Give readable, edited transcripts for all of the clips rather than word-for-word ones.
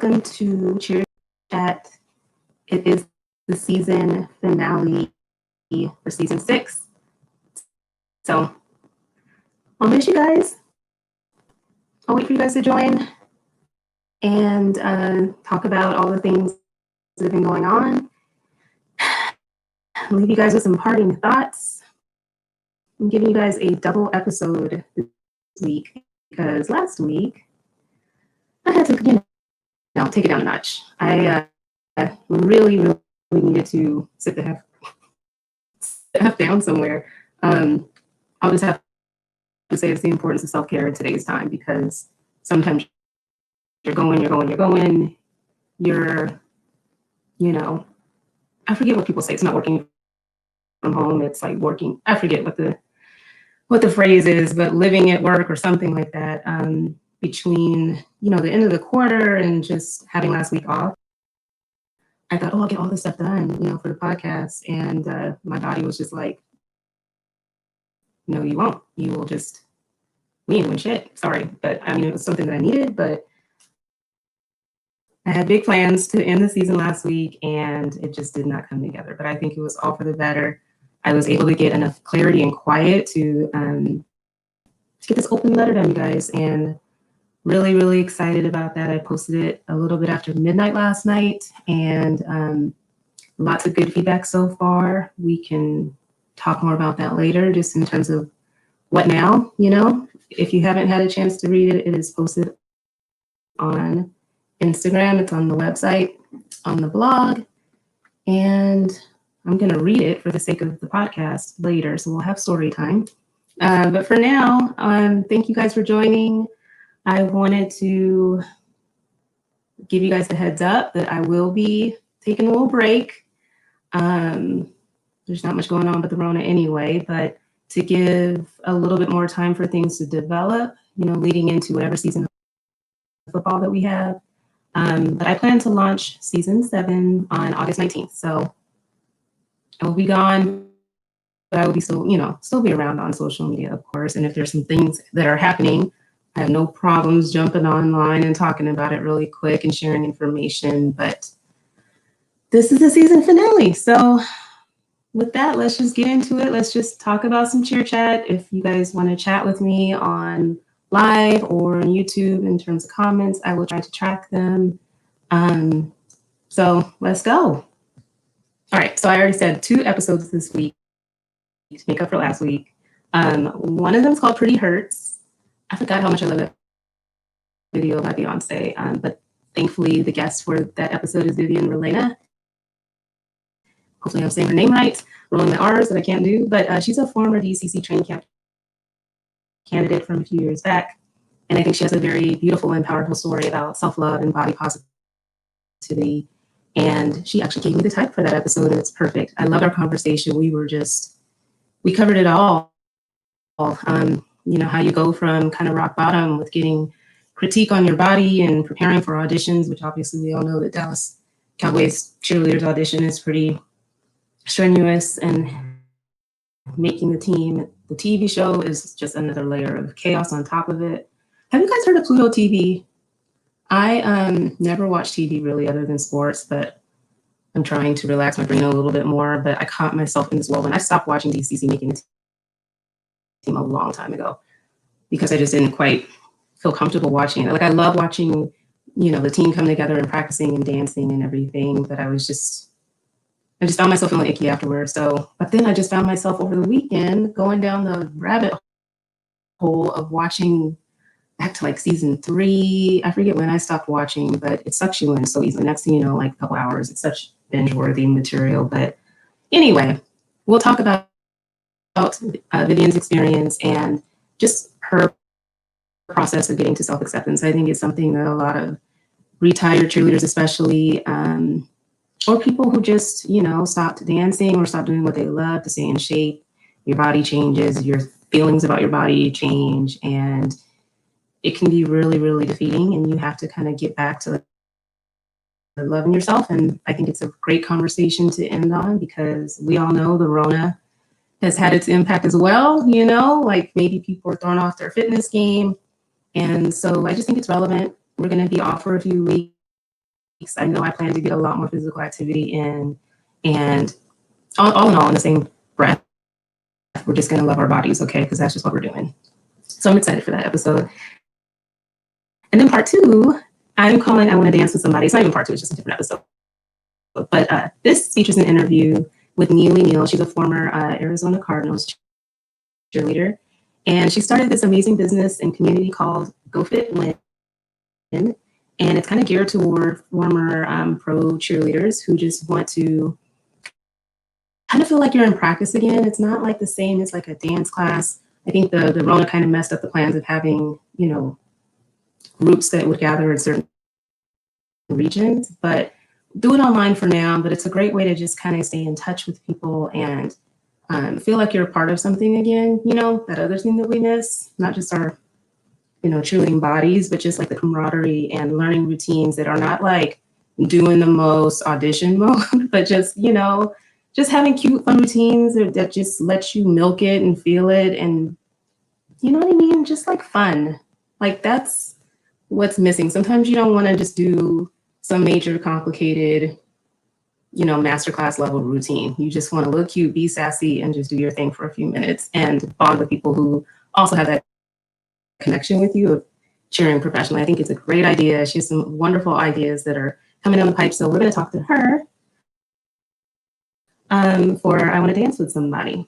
welcome to Cheer Chat. It is the season finale for season 6. So I'll miss you guys. I'll wait for you guys to join and talk about all the things that have been going on. Leave you guys with some parting thoughts. I'm giving you guys a double episode this week because last week I had to, take it down a notch. I really needed to sit the heck down somewhere. I'll just have to say it's the importance of self-care in today's time, because sometimes you're going, I forget what people say. It's not working from home. It's like working. I forget what the phrase is, but living at work or something like that. Between, the end of the quarter and just having last week off, I thought, I'll get all this stuff done, for the podcast. And my body was just like, no, you won't. You will just, we ain't doing shit. Sorry. But it was something that I needed, but I had big plans to end the season last week and it just did not come together. But I think it was all for the better. I was able to get enough clarity and quiet to get this open letter done, you guys. And really excited about that. I posted it a little bit after midnight last night, and lots of good feedback so far. We can talk more about that later, just in terms of what now. If you haven't had a chance to read it, it is posted on Instagram. It's on the website, on the blog, and I'm going to read it for the sake of the podcast later, so we'll have story time. But for now, thank you guys for joining. I wanted to give you guys the heads up that I will be taking a little break. There's not much going on with the Rona anyway, but to give a little bit more time for things to develop, leading into whatever season of football that we have. But I plan to launch season 7 on August 19th. So I will be gone, but I will be still be around on social media, of course. And if there's some things that are happening, I have no problems jumping online and talking about it really quick and sharing information. But this is the season finale. So with that, let's just get into it. Let's just talk about some Cheer Chat. If you guys want to chat with me on live or on YouTube in terms of comments, I will try to track them. So let's go. All right. So I already said 2 episodes this week to make up for last week. One of them is called Pretty Hurts. I forgot how much I love that video by Beyonce, but thankfully the guest for that episode is Vivian Relena. Hopefully I'm saying her name right, rolling the R's that I can't do, but she's a former DCC training camp candidate from a few years back, and I think she has a very beautiful and powerful story about self-love and body positivity, and she actually gave me the type for that episode, and it's perfect. I loved our conversation. We covered it all. How you go from kind of rock bottom with getting critique on your body and preparing for auditions, which obviously we all know that Dallas Cowboys cheerleaders audition is pretty strenuous, and making the team. The TV show is just another layer of chaos on top of it. Have you guys heard of Pluto TV? I never watch TV really other than sports, but I'm trying to relax my brain a little bit more. But I caught myself in this whirlwind. I stopped watching DCC making the team a long time ago because I just didn't quite feel comfortable watching it. Like, I love watching, the team come together and practicing and dancing and everything, but I just found myself feeling icky afterwards. But then I just found myself over the weekend going down the rabbit hole of watching back to like season 3. I forget when I stopped watching, but it sucks you in so easily. Next thing you know, like a couple hours, it's such binge-worthy material. But anyway, we'll talk about Vivian's experience and just her process of getting to self-acceptance. I think it's something that a lot of retired cheerleaders, especially, or people who just, stopped dancing or stopped doing what they love to stay in shape, your body changes, your feelings about your body change, and it can be really defeating, and you have to kind of get back to loving yourself. And I think it's a great conversation to end on, because we all know the Rona has had its impact as well, like maybe people are thrown off their fitness game. And so I just think it's relevant. We're going to be off for a few weeks. I know I plan to get a lot more physical activity in, and all in all, in the same breath, we're just going to love our bodies, okay? Because that's just what we're doing. So I'm excited for that episode. And then part 2, I'm calling I Want to Dance with Somebody. It's not even part 2, it's just a different episode. But this features an interview with Neely Neal. She's a former Arizona Cardinals cheerleader. And she started this amazing business and community called Go Fit Win. And it's kind of geared toward former pro cheerleaders who just want to kind of feel like you're in practice again. It's not like the same as like a dance class. I think the Rona kind of messed up the plans of having, groups that would gather in certain regions, but do it online for now. But it's a great way to just kind of stay in touch with people and feel like you're a part of something again, that other thing that we miss, not just our, cheerleading bodies, but just like the camaraderie and learning routines that are not like doing the most audition mode, but just, just having cute, fun routines that just let you milk it and feel it. And you know what I mean? Just like fun. Like that's what's missing. Sometimes you don't want to just do some major complicated, masterclass level routine. You just want to look cute, be sassy, and just do your thing for a few minutes and bond with people who also have that connection with you of cheering professionally. I think it's a great idea. She has some wonderful ideas that are coming down the pipe. So we're going to talk to her for I Want to Dance with Somebody.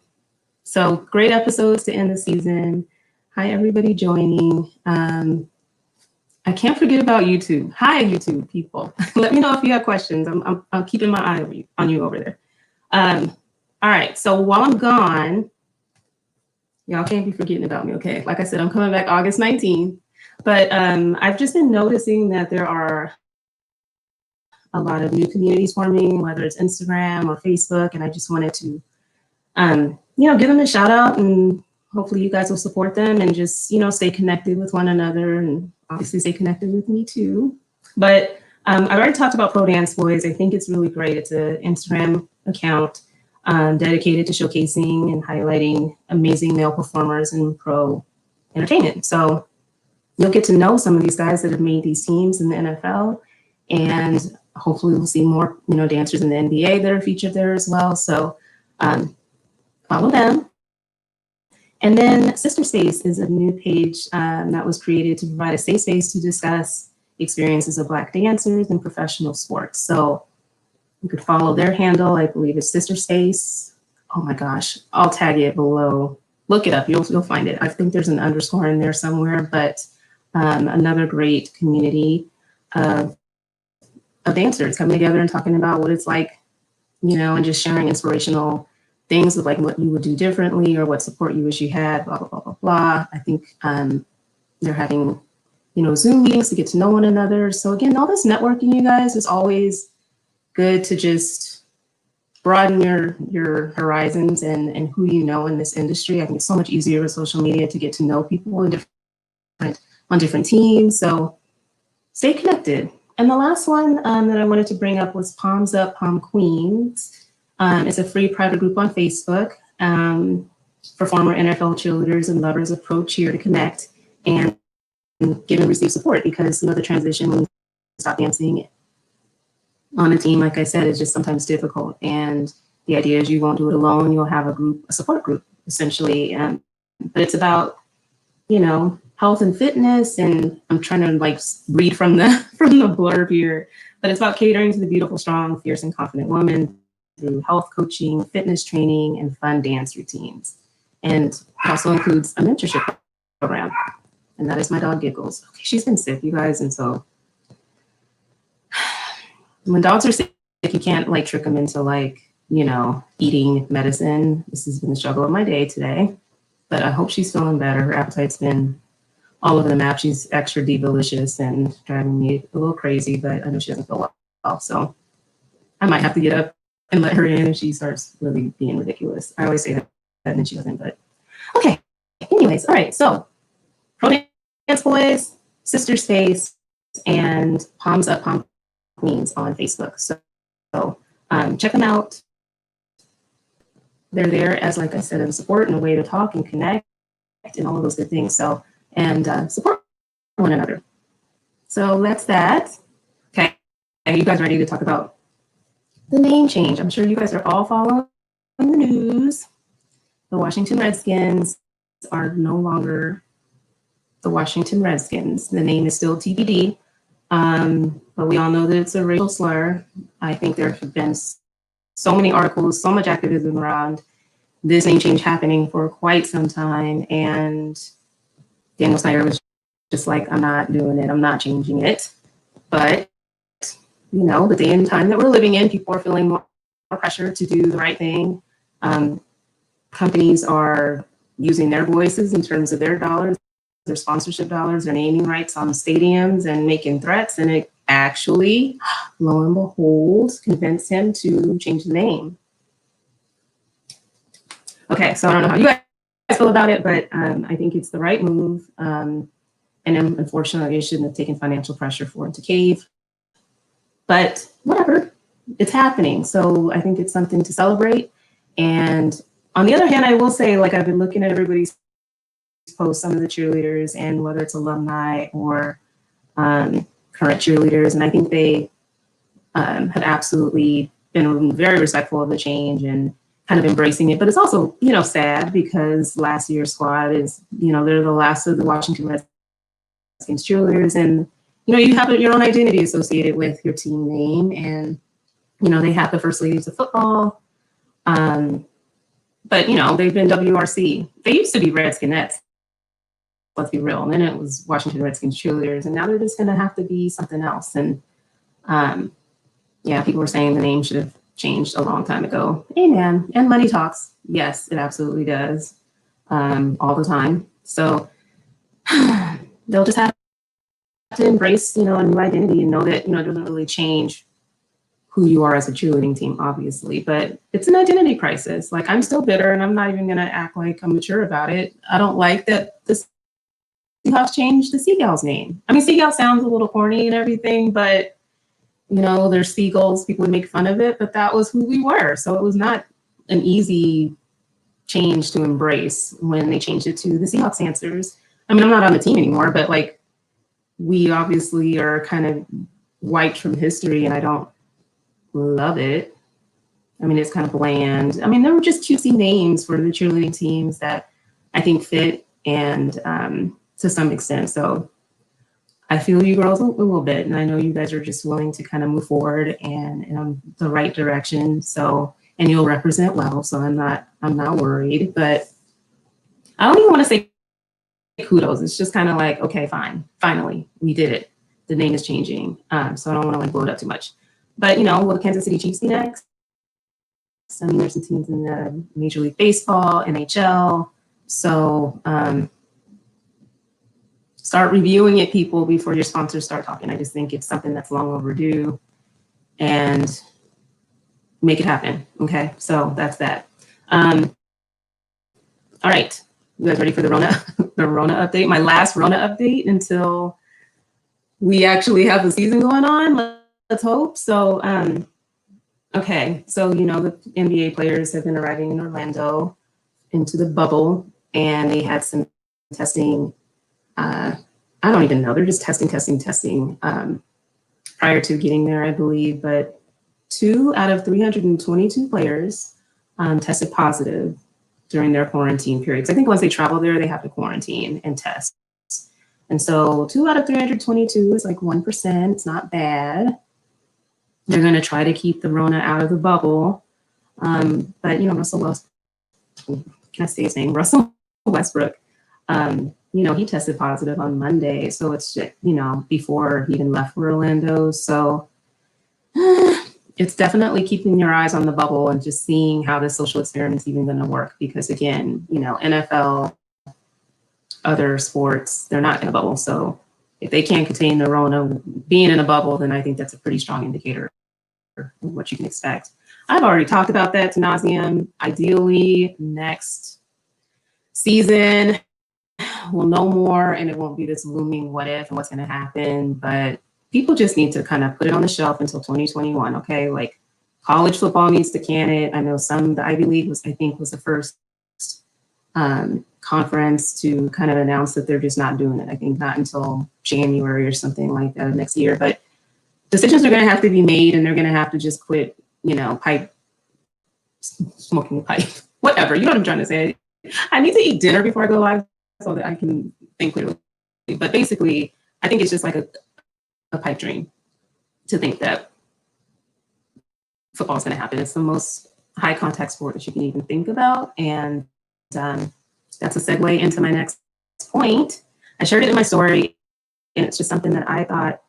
So great episodes to end the season. Hi, everybody joining. I can't forget about YouTube. Hi, YouTube people. Let me know if you have questions. I'm keeping my eye on you over there. All right. So while I'm gone, y'all can't be forgetting about me, okay? Like I said, I'm coming back August 19th. But I've just been noticing that there are a lot of new communities forming, whether it's Instagram or Facebook. And I just wanted to, give them a shout out, and hopefully you guys will support them and just, stay connected with one another and obviously stay connected with me too. But I've already talked about Pro Dance Boys. I think it's really great. It's an Instagram account dedicated to showcasing and highlighting amazing male performers in pro entertainment. So you'll get to know some of these guys that have made these teams in the NFL, and hopefully we'll see more, dancers in the NBA that are featured there as well. So follow them. And then Sister Space is a new page that was created to provide a safe space to discuss experiences of Black dancers in professional sports. So you could follow their handle. I believe it's Sister Space. Oh my gosh, I'll tag it below. Look it up, you'll find it. I think there's an underscore in there somewhere, but another great community of dancers coming together and talking about what it's like, and just sharing inspirational things of like what you would do differently or what support you wish you had, blah, blah, blah, blah, blah. I think they're having, Zoom meetings to get to know one another. So again, all this networking, you guys, is always good to just broaden your horizons and who you know in this industry. I think it's so much easier with social media to get to know people on different teams. So stay connected. And the last one that I wanted to bring up was Palms Up Pom Queens. It's a free private group on Facebook for former NFL cheerleaders and lovers of pro cheer to connect and give and receive support, because the transition when you stop dancing on a team, like I said, is just sometimes difficult. And the idea is you won't do it alone. You'll have a support group, essentially. But it's about, health and fitness. And I'm trying to like read from the blurb here, but it's about catering to the beautiful, strong, fierce, and confident woman through health coaching, fitness training, and fun dance routines. And it also includes a mentorship program. And that is my dog Giggles. Okay, she's been sick, you guys. And so when dogs are sick, you can't like trick them into like, eating medicine. This has been the struggle of my day today, but I hope she's feeling better. Her appetite's been all over the map. She's extra delicious and driving me a little crazy, but I know she doesn't feel well. So I might have to get up and let her in if she starts really being ridiculous. I always say that and then she doesn't, but okay. Anyways, all right. So Pro Dance Boys, Sister Space, and Palms Up Pom Queens on Facebook. So check them out. They're there as, like I said, a support and a way to talk and connect and all of those good things. So, and support one another. So that's that. Okay. you guys ready to talk about the name change? I'm sure you guys are all following the news. The Washington Redskins are no longer the Washington Redskins. The name is still TBD, but we all know that it's a racial slur. I think there have been so many articles, so much activism around this name change happening for quite some time, and Daniel Snyder was just like, I'm not doing it, I'm not changing it. But, you know, the day and time that we're living in, people are feeling more pressure to do the right thing. Companies are using their voices in terms of their dollars, their sponsorship dollars, their naming rights on stadiums and making threats. And it actually, lo and behold, convinced him to change the name. Okay, so I don't know how you guys feel about it, but I think it's the right move. And unfortunately, it shouldn't have taken financial pressure for it to cave. But whatever, it's happening. So I think it's something to celebrate. And on the other hand, I will say, like, I've been looking at everybody's posts, some of the cheerleaders, and whether it's alumni or current cheerleaders, and I think they have absolutely been very respectful of the change and kind of embracing it. But it's also, you know, sad because last year's squad is, you know, they're the last of the Washington Redskins cheerleaders, and you know, you have your own identity associated with your team name, and you know, they have the first ladies of football. But you know, they've been WRC. They used to be Redskinettes, let's be real. And then it was Washington Redskins cheerleaders, and now they're just going to have to be something else. And yeah, people were saying the name should have changed a long time ago. Amen. And money talks. Yes, it absolutely does, all the time. So they'll just have to embrace, you know, a new identity and know that, you know, it doesn't really change who you are as a cheerleading team, obviously, but it's an identity crisis. Like, I'm still bitter, and I'm not even going to act like I'm mature about it. I don't like that the Seahawks changed the Seagulls name. I mean, Seagull sounds a little corny and everything, but you know, they're seagulls. People would make fun of it, but that was who we were. So it was not an easy change to embrace when they changed it to the Seahawks Answers. I mean, I'm not on the team anymore, but like, we obviously are kind of wiped from history, and I don't love it. I mean, it's kind of bland. I mean, there were just cutesy names for the cheerleading teams that I think fit, and to some extent. So I feel you girls a little bit, and I know you guys are just willing to kind of move forward and in the right direction. So, and you'll represent well. So I'm not worried, but I don't even want to say kudos. It's just kind of like, okay, fine, finally, we did it. The name is changing. So I don't want to like blow it up too much. But you know, will the Kansas City Chiefs be next? I mean, there's some teams in the Major League Baseball, NHL. So start reviewing it, people, before your sponsors start talking. I just think it's something that's long overdue, and make it happen. Okay, so that's that. All right, you guys ready for the Rona update? My last Rona update until we actually have the season going on. Let's hope. So, okay, so you know, the NBA players have been arriving in Orlando into the bubble, and they had some testing. I don't even know. They're just testing prior to getting there, I believe. But 2 out of 322 players tested positive during their quarantine periods. I think once they travel there, they have to quarantine and test. And so 2 out of 322 is like 1%. It's not bad. They're going to try to keep the Rona out of the bubble. But, you know, Russell Westbrook, you know, he tested positive on Monday. So it's just, you know, before he even left for Orlando. So it's definitely keeping your eyes on the bubble and just seeing how this social experiment's even going to work. Because again, you know, NFL, other sports, they're not in a bubble. So if they can't contain the Rona being in a bubble, then I think that's a pretty strong indicator of what you can expect. I've already talked about that to nauseam. Ideally, next season, we'll know more, and it won't be this looming what if and what's going to happen. But people just need to kind of put it on the shelf until 2021. Okay, like college football needs to can it. I know the Ivy League was the first conference to kind of announce that they're just not doing it. I think not until January or something like that of next year. But decisions are going to have to be made, and they're going to have to just quit, smoking pipe, whatever. You know what I'm trying to say? I need to eat dinner before I go live so that I can think clearly. But basically, I think it's just like a pipe dream to think that football is going to happen. It's the most high contact sport that you can even think about. And that's a segue into my next point. I shared it in my story, and it's just something that I thought,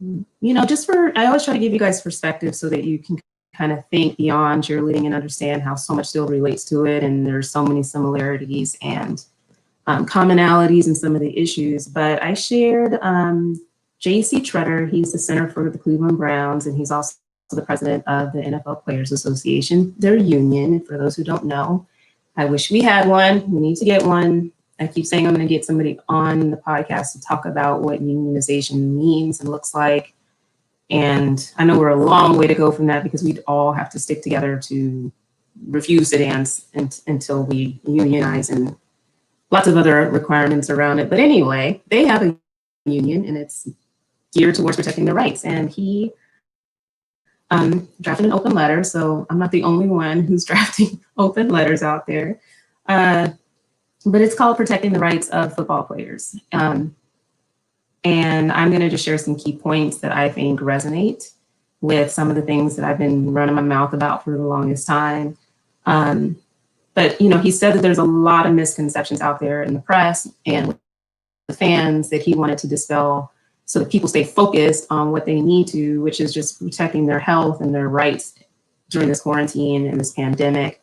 I always try to give you guys perspective so that you can kind of think beyond cheerleading and understand how so much still relates to it. And there's so many similarities and commonalities in some of the issues. But I shared J.C. Tretter. He's the center for the Cleveland Browns, and he's also the president of the NFL Players Association, their union. For those who don't know, I wish we had one. We need to get one. I keep saying I'm going to get somebody on the podcast to talk about what unionization means and looks like. And I know we're a long way to go from that, because we'd all have to stick together to refuse to dance until we unionize, and lots of other requirements around it. But anyway, they have a union, and it's geared towards protecting their rights. And he drafted an open letter. So I'm not the only one who's drafting open letters out there. But it's called Protecting the Rights of Football Players. And I'm going to just share some key points that I think resonate with some of the things that I've been running my mouth about for the longest time. But, he said that there's a lot of misconceptions out there in the press and with the fans that he wanted to dispel so that people stay focused on what they need to, which is just protecting their health and their rights during this quarantine and this pandemic,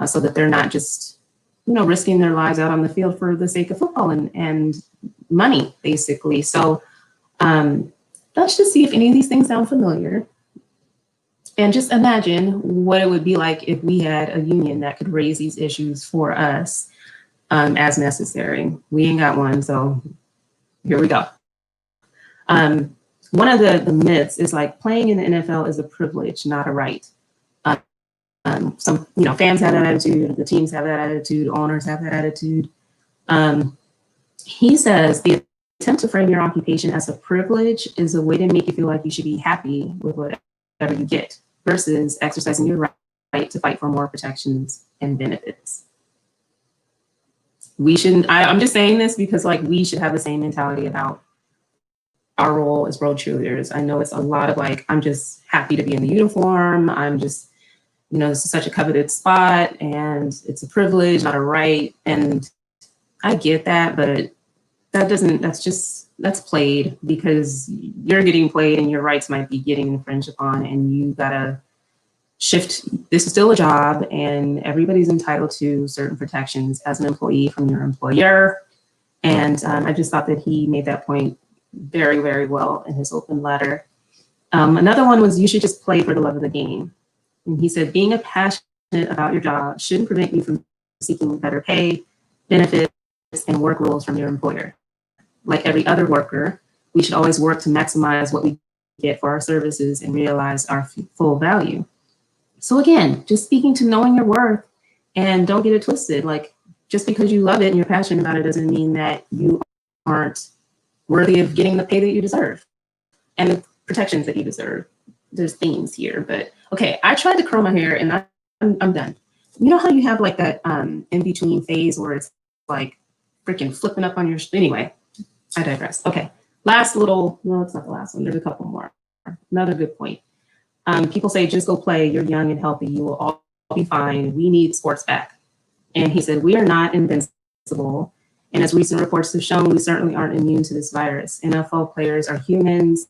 so that they're not just risking their lives out on the field for the sake of football and money, basically. So let's just see if any of these things sound familiar. And just imagine what it would be like if we had a union that could raise these issues for us as necessary. We ain't got one, so here we go. One of the myths is like playing in the NFL is a privilege, not a right. Some fans have that attitude, the teams have that attitude, owners have that attitude. He says the attempt to frame your occupation as a privilege is a way to make you feel like you should be happy with whatever you get, versus exercising your right to fight for more protections and benefits. We shouldn't. I'm just saying this because we should have the same mentality about our role as road cheerleaders. I know it's a lot of I'm just happy to be in the uniform. I'm just this is such a coveted spot, and it's a privilege, not a right. And I get that, but that's played, because you're getting played and your rights might be getting infringed upon, and you gotta shift. This is still a job, and everybody's entitled to certain protections as an employee from your employer. And I just thought that he made that point very, very well in his open letter. Another one was, you should just play for the love of the game. And he said, being passionate about your job shouldn't prevent you from seeking better pay, benefits, and work rules from your employer. Like every other worker, we should always work to maximize what we get for our services and realize our full value. So again, just speaking to knowing your worth, and don't get it twisted. Just because you love it and you're passionate about it doesn't mean that you aren't worthy of getting the pay that you deserve and the protections that you deserve. There's themes here, but okay, I tried to curl my hair and I'm done. You know how you have that in between phase where it's freaking flipping up on your, anyway, I digress. Okay, last little, no, it's not the last one. There's a couple more. Another good point. People say, just go play. You're young and healthy. You will all be fine. We need sports back. And he said, we are not invincible. And as recent reports have shown, we certainly aren't immune to this virus. NFL players are humans,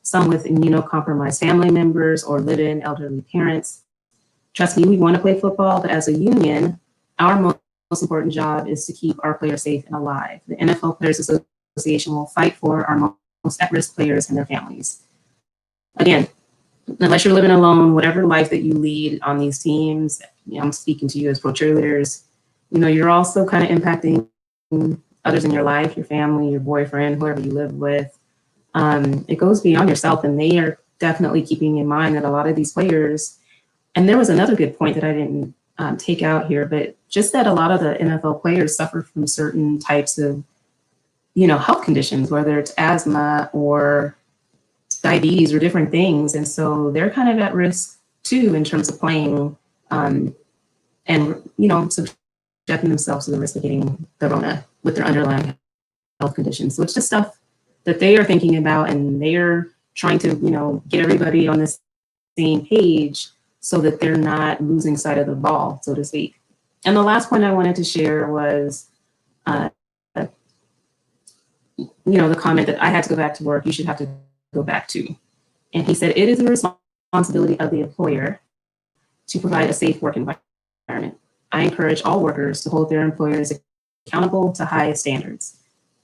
some with immunocompromised family members or live-in elderly parents. Trust me, we want to play football, but as a union, our most important job is to keep our players safe and alive. The NFL Players Association will fight for our most at-risk players and their families. Again, unless you're living alone, whatever life that you lead on these teams, I'm speaking to you as pro cheerleaders, you're also kind of impacting others in your life, your family, your boyfriend, whoever you live with. It goes beyond yourself, and they are definitely keeping in mind that a lot of these players, and there was another good point that I didn't take out here, but just that a lot of the NFL players suffer from certain types of, health conditions, whether it's asthma or diabetes or different things. And so they're kind of at risk too in terms of playing and, subjecting themselves to the risk of getting the Rona with their underlying health conditions. So it's just stuff that they are thinking about, and they're trying to, get everybody on this same page so that they're not losing sight of the ball, so to speak. And the last point I wanted to share was, the comment that I had to go back to work, you should have to go back to. And he said, it is the responsibility of the employer to provide a safe work environment. I encourage all workers to hold their employers accountable to high standards.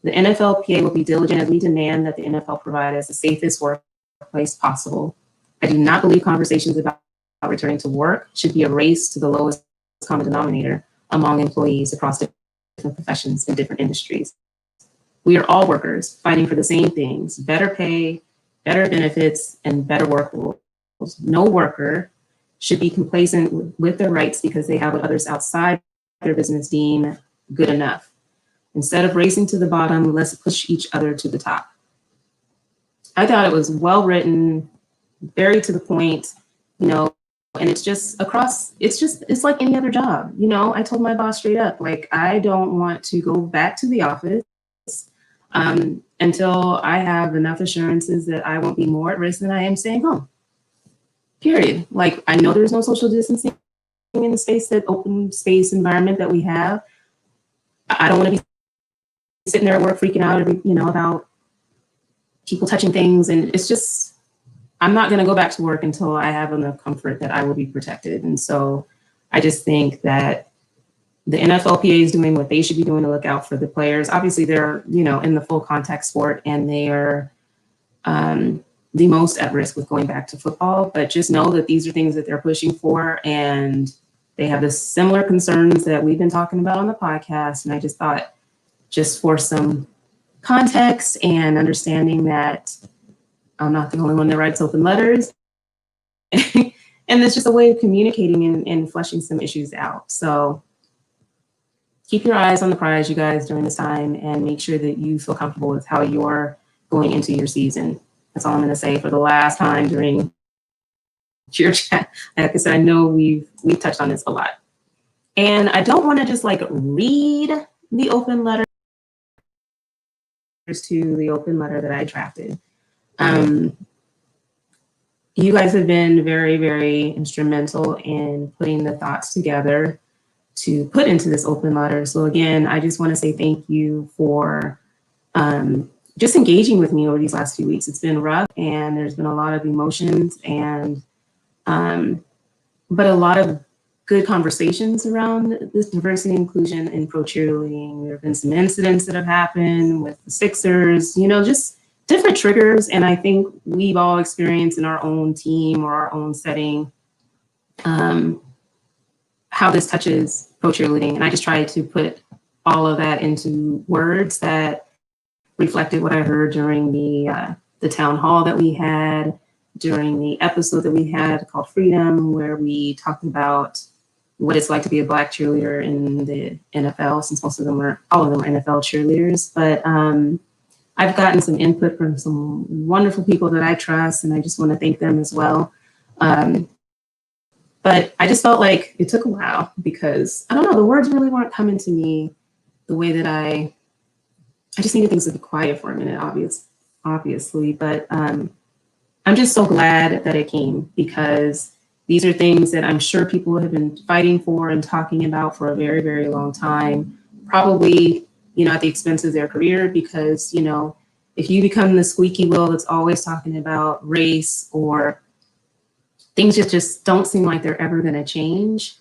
The NFLPA will be diligent as we demand that the NFL provide us the safest workplace possible. I do not believe conversations about returning to work should be a race to the lowest common denominator among employees across different professions and different industries. We are all workers fighting for the same things: better pay, better benefits, and better work rules. No worker should be complacent with their rights because they have what others outside their business deem good enough. Instead of racing to the bottom, let's push each other to the top. I thought it was well written, very to the point, and it's just it's like any other job. I told my boss straight up, like, I don't want to go back to the office until I have enough assurances that I won't be more at risk than I am staying home. Period. Like, I know there's no social distancing in the open space environment that we have. I don't want to be sitting there at work freaking out about people touching things. And it's just, I'm not going to go back to work until I have enough comfort that I will be protected. And so I just think that the NFLPA is doing what they should be doing to look out for the players. Obviously, they're, in the full contact sport, and they are the most at risk with going back to football. But just know that these are things that they're pushing for, and they have the similar concerns that we've been talking about on the podcast. And I just thought, just for some context and understanding that I'm not the only one that writes open letters. And it's just a way of communicating and fleshing some issues out. So keep your eyes on the prize, you guys, during this time, and make sure that you feel comfortable with how you're going into your season. That's all I'm going to say for the last time during your chat. Like I said, I know we've touched on this a lot. And I don't want to just read the open letter to the open letter that I drafted. You guys have been very, very instrumental in putting the thoughts together to put into this open letter. So again, I just want to say thank you for just engaging with me over these last few weeks. It's been rough, and there's been a lot of emotions, and but a lot of good conversations around this diversity and inclusion in pro cheerleading. There have been some incidents that have happened with the Sixers, just different triggers. And I think we've all experienced in our own team or our own setting how this touches pro cheerleading. And I just tried to put all of that into words that reflected what I heard during the town hall that we had, during the episode that we had called Freedom, where we talked about what it's like to be a Black cheerleader in the NFL, since all of them are NFL cheerleaders. But I've gotten some input from some wonderful people that I trust, and I just want to thank them as well. But I just felt like it took a while because, I don't know, the words really weren't coming to me the way that I just needed things to be quiet for a minute, obviously. But I'm just so glad that it came, because these are things that I'm sure people have been fighting for and talking about for a very, very long time, probably, at the expense of their career, because, if you become the squeaky wheel that's always talking about race, or things just don't seem like they're ever going to change,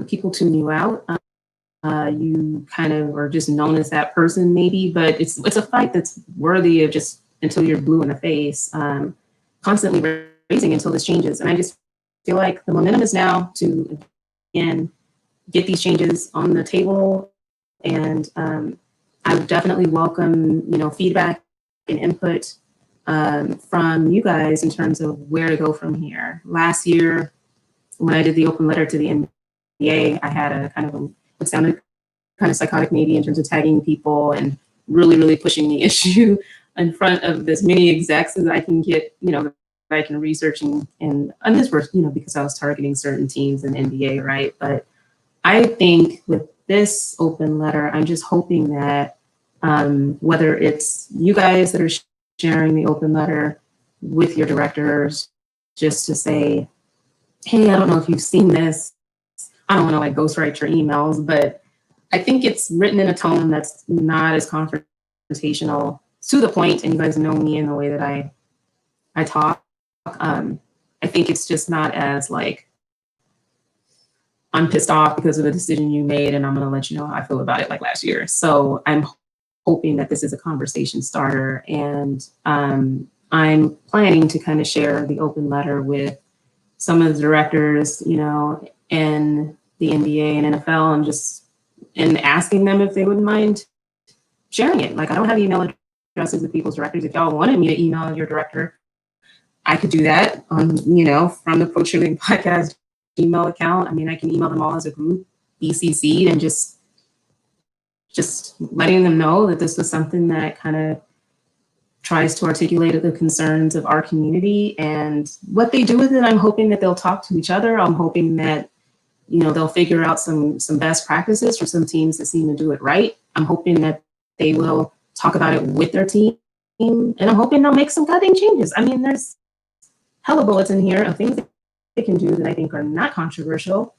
people tune you out. You kind of are just known as that person maybe, but it's a fight that's worthy of just until you're blue in the face, constantly raising until this changes. And I just feel like the momentum is now to, again, get these changes on the table. And I would definitely welcome, feedback and input from you guys in terms of where to go from here. Last year, when I did the open letter to the NBA, I had a kind of it sounded kind of psychotic maybe in terms of tagging people and really, really pushing the issue in front of as many execs as I can get, that I can research and this was, because I was targeting certain teams in NBA, right? But I think with this open letter, I'm just hoping that whether it's you guys that are sharing the open letter with your directors, just to say, hey, I don't know if you've seen this. I don't want to like ghostwrite your emails, but I think it's written in a tone that's not as confrontational, to the point, and you guys know me in the way that I talk. I think it's just not as like, I'm pissed off because of the decision you made, and I'm going to let you know how I feel about it like last year. So I'm hoping that this is a conversation starter, and I'm planning to kind of share the open letter with some of the directors, in the NBA and NFL, and asking them if they wouldn't mind sharing it. Like, I don't have email addresses with people's directors. If y'all wanted me to email your director, I could do that on, from the Pro Cheerleading Podcast email account. I mean, I can email them all as a group, BCC'd, and just letting them know that this was something that kind of tries to articulate the concerns of our community, and what they do with it. I'm hoping that they'll talk to each other. I'm hoping that, they'll figure out some best practices for some teams that seem to do it right. I'm hoping that they will talk about it with their team, and I'm hoping they'll make some cutting changes. I mean, there's hella bullets in here of things that they can do that I think are not controversial.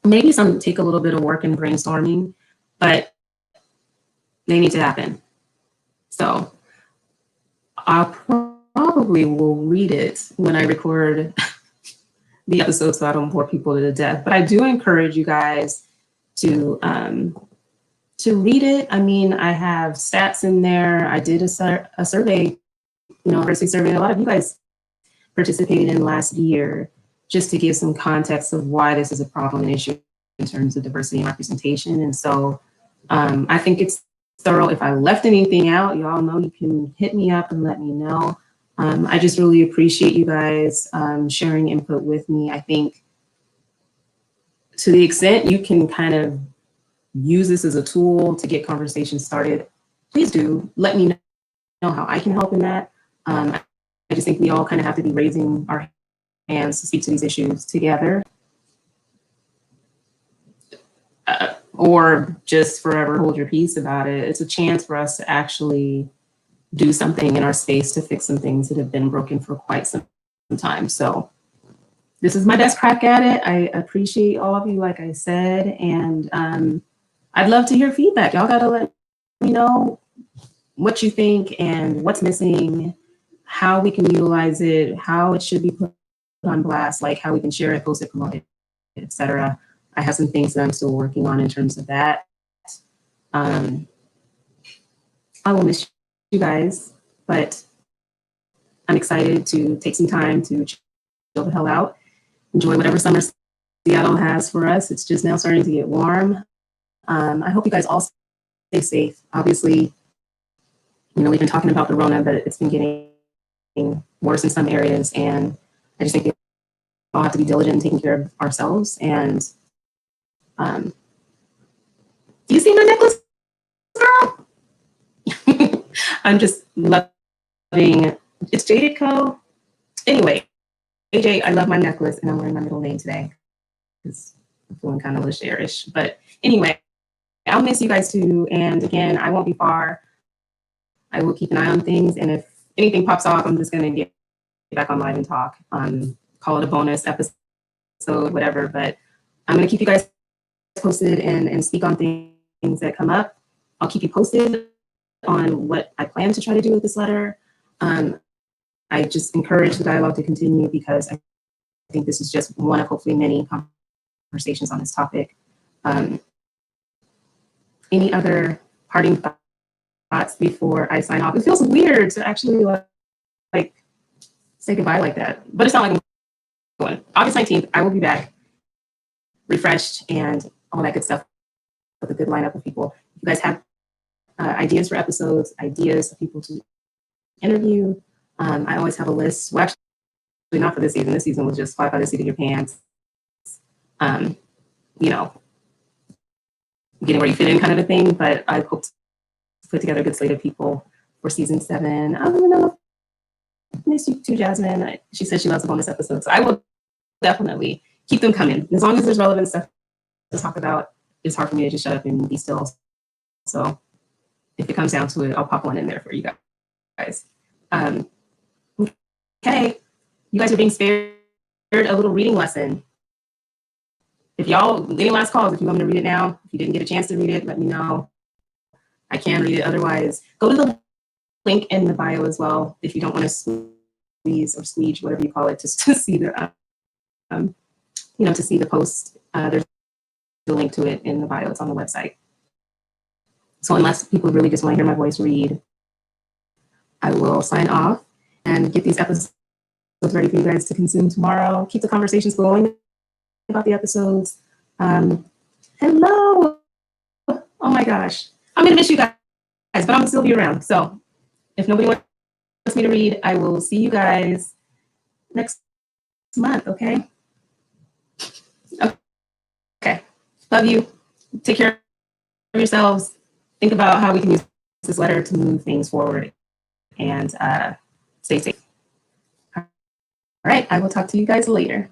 Maybe some take a little bit of work and brainstorming, but they need to happen. So I probably will read it when I record the episode, so I don't bore people to death. But I do encourage you guys to read it. I mean, I have stats in there. I did a survey, diversity survey. A lot of you guys participated in last year, just to give some context of why this is a problem and issue in terms of diversity and representation. And so I think it's thorough. If I left anything out, y'all know you can hit me up and let me know. I just really appreciate you guys sharing input with me. I think to the extent you can kind of use this as a tool to get conversations started, please do let me know how I can help in that. I just think we all kind of have to be raising our hands to speak to these issues together, or just forever hold your peace about it. It's a chance for us to actually do something in our space to fix some things that have been broken for quite some time. So this is my best crack at it. I appreciate all of you, like I said, and I'd love to hear feedback. Y'all gotta let me know what you think and what's missing, how we can utilize it, how it should be put on blast, like how we can share it, post it, promote it, etc. I have some things that I'm still working on in terms of that. I will miss you guys, but I'm excited to take some time to chill the hell out, enjoy whatever summer Seattle has for us. It's just now starting to get warm. I hope you guys all stay safe. Obviously, we've been talking about the Rona, but it's been getting worse in some areas, and I just think we all have to be diligent in taking care of ourselves. And do you see my necklace, girl? I'm just loving it's Jaded Co. Anyway, AJ, I love my necklace, and I'm wearing my middle name today because I'm feeling kind of legerish. But anyway, I'll miss you guys too. And again, I won't be far. I will keep an eye on things, and if anything pops off, I'm just going to get back on live and talk. Call it a bonus episode, whatever. But I'm going to keep you guys posted and speak on things that come up. I'll keep you posted on what I plan to try to do with this letter. I just encourage the dialogue to continue, because I think this is just one of hopefully many conversations on this topic. Any other parting thoughts before I sign off? It feels weird to actually like say goodbye like that, but it's not like I'm going. August 19th, I will be back, refreshed and all that good stuff, with a good lineup of people. If you guys have ideas for episodes, ideas of people to interview, I always have a list. Well, actually, not for this season. This season was just fly by the seat of your pants. Getting where you fit in kind of a thing. But I hope to put together a good slate of people for season 7. I don't know. Miss you too, Jasmine. She says she loves the bonus episodes. So I will definitely keep them coming. As long as there's relevant stuff to talk about, it's hard for me to just shut up and be still. So if it comes down to it, I'll pop one in there for you guys. Okay, you guys are being spared a little reading lesson. If y'all, any last calls, if you want me to read it now, if you didn't get a chance to read it, let me know. I can read it. Otherwise, go to the link in the bio as well if you don't want to squeeze or squeege, whatever you call it, to see the, to see the post. There's a link to it in the bio. It's on the website. So unless people really just want to hear my voice read, I will sign off and get these episodes ready for you guys to consume tomorrow. Keep the conversations going about the episodes. Hello. Oh my gosh. I'm going to miss you guys, but I'm going to still be around. So if nobody wants me to read, I will see you guys next month, okay? Okay. Love you. Take care of yourselves. Think about how we can use this letter to move things forward, and stay safe. All right. I will talk to you guys later.